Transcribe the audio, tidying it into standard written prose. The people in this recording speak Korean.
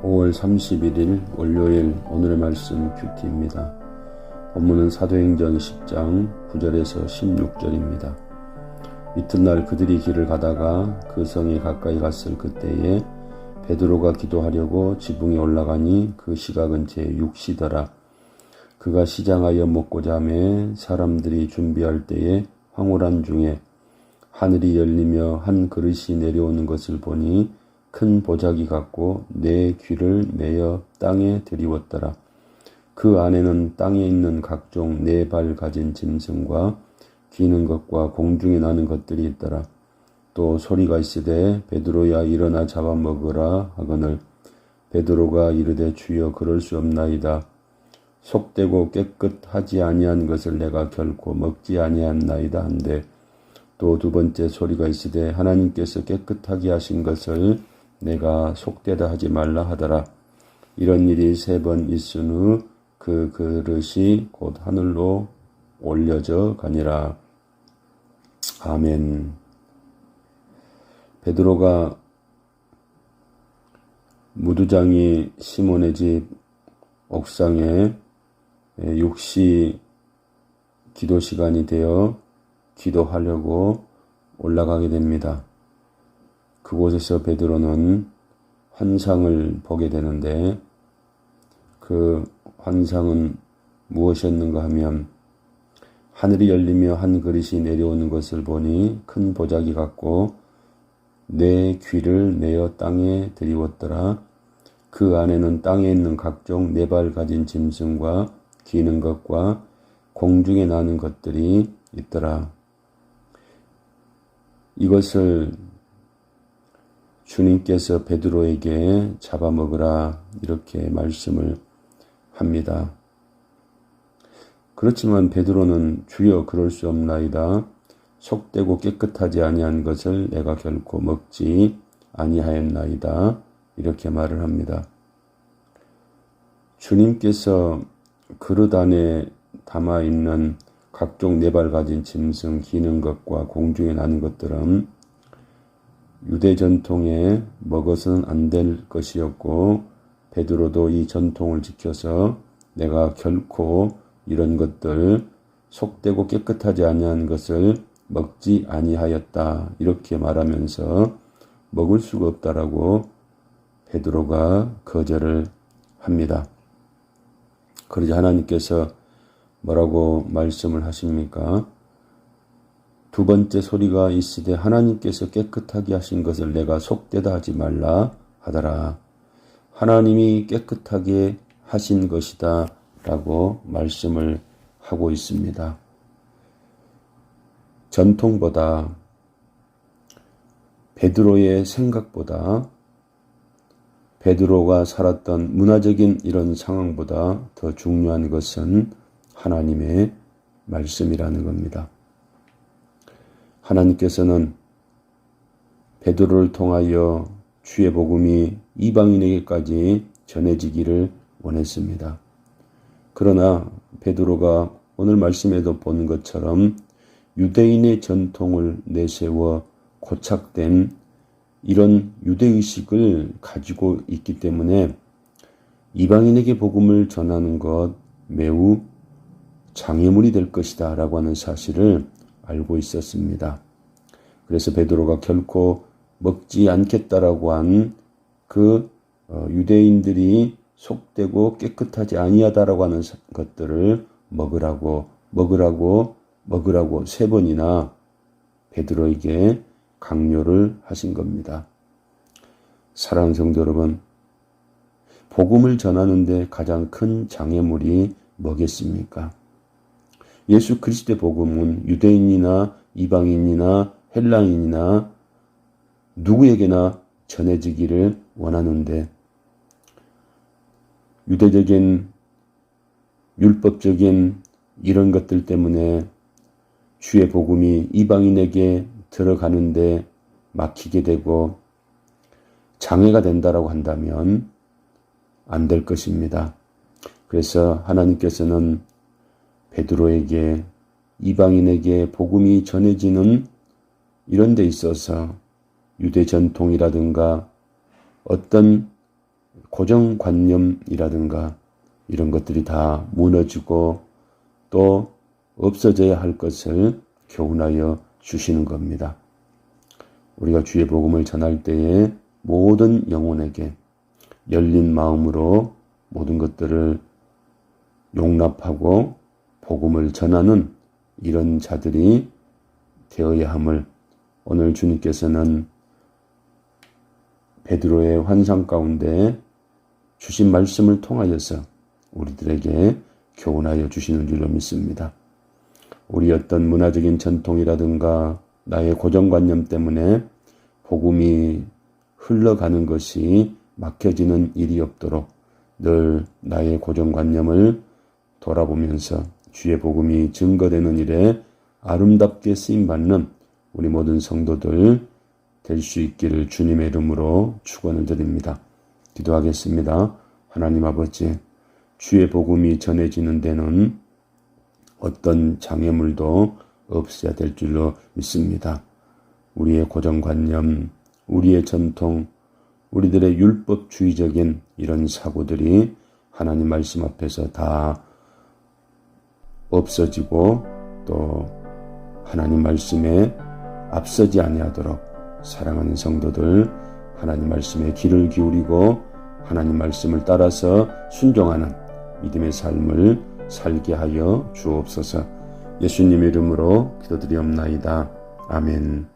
5월 31일 월요일 오늘의 말씀 큐티입니다. 본문은 사도행전 10장 9절에서 16절입니다. 이튿날 그들이 길을 가다가 그 성에 가까이 갔을 그때에 베드로가 기도하려고 지붕에 올라가니 그 시각은 제6시더라. 그가 시장하여 먹고자 하매 사람들이 준비할 때에 황홀한 중에 하늘이 열리며 한 그릇이 내려오는 것을 보니 큰 보자기 같고 네 귀를 메어 땅에 들이웠더라. 그 안에는 땅에 있는 각종 네 발 가진 짐승과 기는 것과 공중에 나는 것들이 있더라. 또 소리가 있으되 베드로야 일어나 잡아먹으라 하거늘 베드로가 이르되 주여 그럴 수 없나이다. 속되고 깨끗하지 아니한 것을 내가 결코 먹지 아니하였나이다 한데 또 두 번째 소리가 있으되 하나님께서 깨끗하게 하신 것을 내가 속되다 하지 말라 하더라. 이런 일이 3번 있은 후 그 그릇이 곧 하늘로 올려져 가니라. 아멘. 베드로가 무두장이 시몬의 집 옥상에 6시 기도 시간이 되어 기도하려고 올라가게 됩니다. 그곳에서 베드로는 환상을 보게 되는데 그 환상은 무엇이었는가 하면 하늘이 열리며 한 그릇이 내려오는 것을 보니 큰 보자기 같고 네 귀를 내어 땅에 들이웠더라. 그 안에는 땅에 있는 각종 네 발 가진 짐승과 기는 것과 공중에 나는 것들이 있더라. 이것을 주님께서 베드로에게 잡아먹으라 이렇게 말씀을 합니다. 그렇지만 베드로는 주여 그럴 수 없나이다. 속되고 깨끗하지 아니한 것을 내가 결코 먹지 아니하였나이다. 이렇게 말을 합니다. 주님께서 그릇 안에 담아있는 각종 네 발 가진 짐승 기는 것과 공중에 나는 것들은 유대 전통에 먹어서는 안 될 것이었고 베드로도 이 전통을 지켜서 내가 결코 이런 것들 속되고 깨끗하지 아니한 것을 먹지 아니하였다 이렇게 말하면서 먹을 수가 없다라고 베드로가 거절을 합니다. 그러자 하나님께서 뭐라고 말씀을 하십니까? 두 번째 소리가 있으되 하나님께서 깨끗하게 하신 것을 내가 속되다 하지 말라 하더라. 하나님이 깨끗하게 하신 것이다 라고 말씀을 하고 있습니다. 전통보다 베드로의 생각보다 베드로가 살았던 문화적인 이런 상황보다 더 중요한 것은 하나님의 말씀이라는 겁니다. 하나님께서는 베드로를 통하여 주의 복음이 이방인에게까지 전해지기를 원했습니다. 그러나 베드로가 오늘 말씀에도 보는 것처럼 유대인의 전통을 내세워 고착된 이런 유대의식을 가지고 있기 때문에 이방인에게 복음을 전하는 것 매우 장애물이 될 것이다 라고 하는 사실을 알고 있었습니다. 그래서 베드로가 결코 먹지 않겠다라고 한 그 유대인들이 속되고 깨끗하지 아니하다라고 하는 것들을 먹으라고 3번이나 베드로에게 강요를 하신 겁니다. 사랑하는 성도 여러분, 복음을 전하는데 가장 큰 장애물이 뭐겠습니까? 예수 그리스도의 복음은 유대인이나 이방인이나 헬라인이나 누구에게나 전해지기를 원하는데 유대적인 율법적인 이런 것들 때문에 주의 복음이 이방인에게 들어가는데 막히게 되고 장애가 된다라고 한다면 안 될 것입니다. 그래서 하나님께서는 베드로에게 이방인에게 복음이 전해지는 이런 데 있어서 유대 전통이라든가 어떤 고정관념이라든가 이런 것들이 다 무너지고 또 없어져야 할 것을 교훈하여 주시는 겁니다. 우리가 주의 복음을 전할 때에 모든 영혼에게 열린 마음으로 모든 것들을 용납하고 복음을 전하는 이런 자들이 되어야 함을 오늘 주님께서는 베드로의 환상 가운데 주신 말씀을 통하여서 우리들에게 교훈하여 주시는 줄로 믿습니다. 우리 어떤 문화적인 전통이라든가 나의 고정관념 때문에 복음이 흘러가는 것이 막혀지는 일이 없도록 늘 나의 고정관념을 돌아보면서 주의 복음이 증거되는 일에 아름답게 쓰임받는 우리 모든 성도들 될 수 있기를 주님의 이름으로 축원을 드립니다. 기도하겠습니다. 하나님 아버지, 주의 복음이 전해지는 데는 어떤 장애물도 없어야 될 줄로 믿습니다. 우리의 고정관념, 우리의 전통, 우리들의 율법주의적인 이런 사고들이 하나님 말씀 앞에서 다 없어지고 또 하나님 말씀에 앞서지 아니하도록 사랑하는 성도들 하나님 말씀에 귀를 기울이고 하나님 말씀을 따라서 순종하는 믿음의 삶을 살게 하여 주옵소서. 예수님 이름으로 기도드리옵나이다. 아멘.